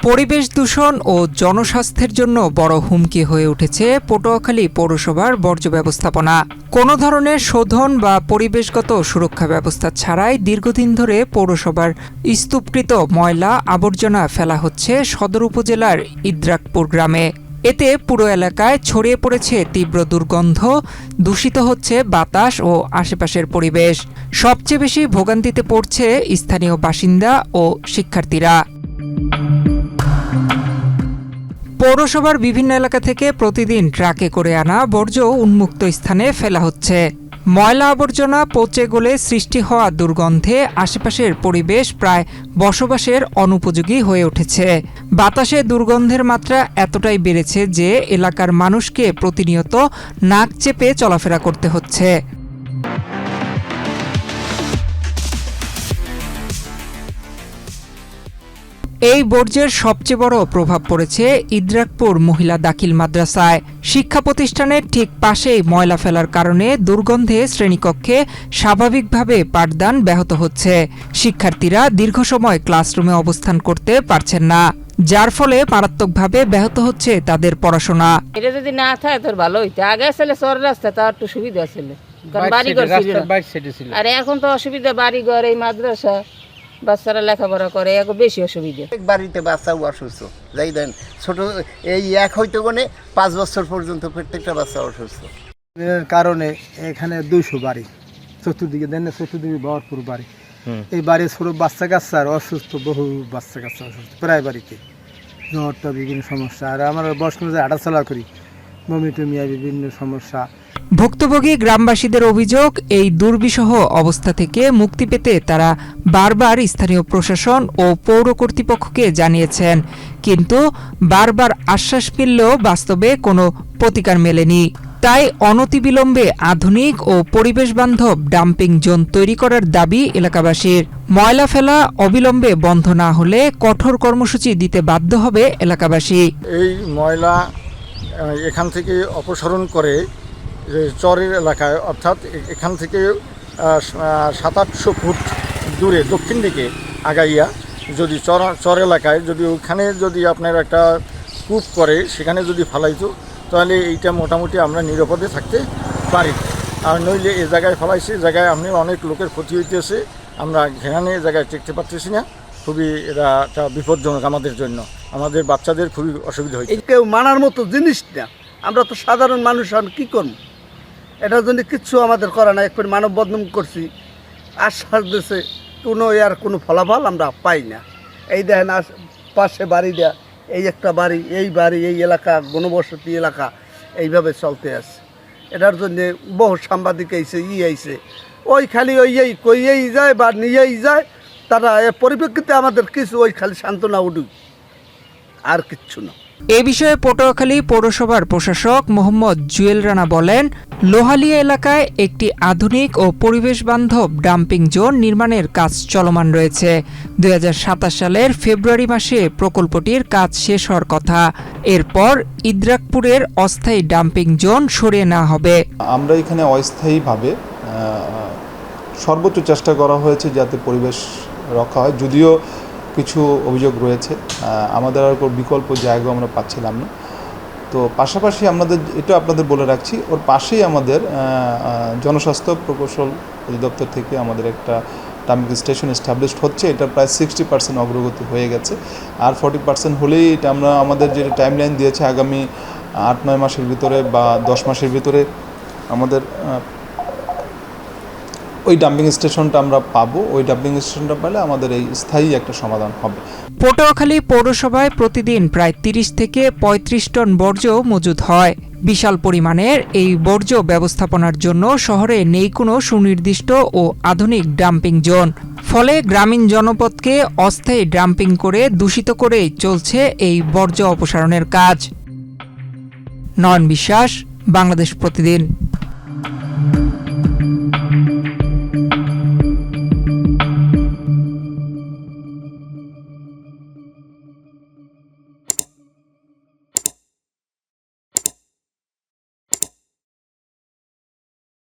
পরিবেশ দূষণ ও জনস্বাস্থ্যের জন্য বড় হুমকি হয়ে উঠেছে পটুয়াখালী পৌরসভার বর্জ্য ব্যবস্থাপনা। কোনো ধরনের শোধন বা পরিবেশগত সুরক্ষা ব্যবস্থা ছাড়াই দীর্ঘদিন ধরে পৌরসভার স্তূপকৃত ময়লা আবর্জনা ফেলা হচ্ছে সদর উপজেলার ইদ্রাকপুর গ্রামে। এতে পুরো এলাকায় ছড়িয়ে পড়েছে তীব্র দুর্গন্ধ, দূষিত হচ্ছে বাতাস ও আশেপাশের পরিবেশ। সবচেয়ে বেশি ভোগান্তিতে পড়ছে স্থানীয় বাসিন্দা ও শিক্ষার্থীরা। পৌরসভার বিভিন্ন এলাকা থেকে প্রতিদিন ট্রাকে করে আনা বর্জ্য উন্মুক্ত স্থানে ফেলা হচ্ছে। ময়লা আবর্জনা পচে গলে সৃষ্টি হওয়া দুর্গন্ধে আশেপাশের পরিবেশ প্রায় বসবাসের অনুপযোগী হয়ে উঠেছে। বাতাসে দুর্গন্ধের মাত্রা এতটাই বেড়েছে যে এলাকার মানুষকে প্রতিনিয়ত নাক চেপে চলাফেরা করতে হচ্ছে। এই বর্জ্যের সবচেয়ে বড় প্রভাব পড়েছে ইদ্রাকপুর মহিলা দাখিল মাদ্রাসায়। শিক্ষা প্রতিষ্ঠানের ঠিক পাশেই ময়লা ফেলার কারণে দুর্গন্ধে শ্রেণীকক্ষে স্বাভাবিকভাবে পাঠদান ব্যাহত হচ্ছে। শিক্ষার্থীরা দীর্ঘ সময় ক্লাসরুমে অবস্থান করতে পারছেন না, যার ফলে মারাত্মকভাবে ব্যাহত হচ্ছে তাদের পড়াশোনা। এটা যদি না থাকে তোর ভালো হইতো। আগে ছিল চর রাস্তা, তার একটু সুবিধা ছিল, কারণ বাড়িঘর ছিল। আর এখন তো অসুবিধা, বাড়িঘর, এই মাদ্রাসা, বাচ্চারা লেখাপড়া করে, এখন বেশি অসুবিধা। বাড়িতে বাচ্চাও অসুস্থ, যাই দেন ছোট এই এক হইতে কোনে 5 বছর পর্যন্ত প্রত্যেকটা বাচ্চা অসুস্থ। এর কারণে এখানে 200 বাড়ি, চতুর্দিকে দেন, চতুর্দিকে ভরপুর বাড়ি। এই বাড়ির ছোট বাচ্চা কাচ্চার অসুস্থ, বহু বাচ্চা কাচ্চা অসুস্থ প্রায় বাড়িতে। জ্বরটা বিভিন্ন সমস্যা, আর আমার বয়স্ক হাঁটাচলা করি, বমি টমি, বিভিন্ন সমস্যা। ভুক্তভোগী গ্রামবাসীদের অভিযোগ, এই দুর্বিষহ অবস্থা থেকে মুক্তি পেতে তারা বারবার স্থানীয় প্রশাসন ও পৌর কর্তৃপক্ষকে জানিয়েছেন, কিন্তু বারবার আশ্বাস মিললেও বাস্তবে কোনো প্রতিকার মেলেনি। তাই অনতিবিলম্বে আধুনিক ও পরিবেশবান্ধব ডাম্পিং জোন তৈরি করার দাবি এলাকাবাসীর। ময়লা ফেলা অবিলম্বে বন্ধ না হলে কঠোর কর্মসূচি দিতে বাধ্য হবে এলাকাবাসী। এই ময়লা এখান থেকে অপসারণ করে চরের এলাকায়, অর্থাৎ এখান থেকে 700-800 ফুট দূরে দক্ষিণ দিকে আগাইয়া যদি চর এলাকায় যদি ওখানে যদি আপনার একটা কূপ করে সেখানে যদি ফালাইতো, তাহলে এইটা মোটামুটি আমরা নিরাপদে থাকতে পারি। আর নইলে এই জায়গায় ফালাইছি, জায়গায় আপনি অনেক লোকের ক্ষতি হইতেছে, আমরা ঘেরানে জায়গায় টেকতে পারতেছি না। খুবই এটা একটা বিপজ্জনক আমাদের জন্য, আমাদের বাচ্চাদের খুবই অসুবিধা হয়েছে। কেউ মানার মতো জিনিস না, আমরা তো সাধারণ মানুষ, আর কী করব? এটার জন্য কিচ্ছু আমাদের করা না। একবার মানব বদনাম করছি, আশ্বাস দিয়েছে, কোনো ফলাফল আমরা পাই না। এই দেখেন পাশে বাড়ি দেয়া, এই একটা বাড়ি, এই এলাকা ঘনবসতি এলাকা, এইভাবে চলতে আছে। এটার জন্য বহু সাংবাদিক আইছে, আইছে, ওই খালি কইয়েই যায় বা নিয়েই যায়। তারা এর পরিপ্রেক্ষিতে আমাদের কিছু ওই খালি সান্ত্বনা উঠুক, আর কিচ্ছু না। এ বিষয়ে পটুয়াখালী পৌরসভার প্রশাসক মোহাম্মদ জুয়েল রানা বলেন, লোহালিয়া এলাকায় একটি আধুনিক ও পরিবেশবান্ধব ডাম্পিং জোন নির্মাণের কাজ চলমান রয়েছে। 2027 সালের ফেব্রুয়ারি মাসে প্রকল্পটির কাজ শেষ হওয়ার কথা। এরপর ইদ্রাকপুরের অস্থায়ী ডাম্পিং জোন সরিয়ে নেওয়া হবে। আমরা এখানে অস্থায়ীভাবে সর্বোচ্চ চেষ্টা করা হয়েছে যাতে পরিবেশ রক্ষা হয়, যদিও কিছু অভিযোগ রয়েছে, আমাদের আর বিকল্প জায়গা আমরা পাচ্ছিলাম না। তো পাশাপাশি আপনাদের বলে রাখছি, ওর পাশেই আমাদের জনস্বাস্থ্য প্রকৌশল অধিদপ্তর থেকে আমাদের একটা ডাম্পিং স্টেশন এস্টাবলিশড হচ্ছে। এটা প্রায় 60% অগ্রগতি হয়ে গেছে, আর 40% হলেই এটা আমরা আমাদের যে টাইমলাইন দিয়েছে আগামী 8-9 মাসের ভিতরে বা 10 মাসের ভিতরে আমাদের ওই ডাম্পিং স্টেশনটা আমরা পাবো। ওই ডাম্পিং স্টেশনটা পেলে আমাদের এই স্থায়ী একটা সমাধান হবে। পটুয়াখালী পৌরসভায় প্রতিদিন প্রায় 30 থেকে 35 টন বর্জ্য মজুদ হয়। বিশাল পরিমাণের এই বর্জ্য ব্যবস্থাপনার জন্য শহরে নেই কোনো সুনির্দিষ্ট ও আধুনিক ডাম্পিং জোন। ফলে গ্রামীণ জনপদকে অস্থায়ী ডাম্পিং করে দূষিত করেই চলছে এই বর্জ্য অপসারণের কাজ। নয়ন বিশ্বাস, বাংলাদেশ প্রতিদিন।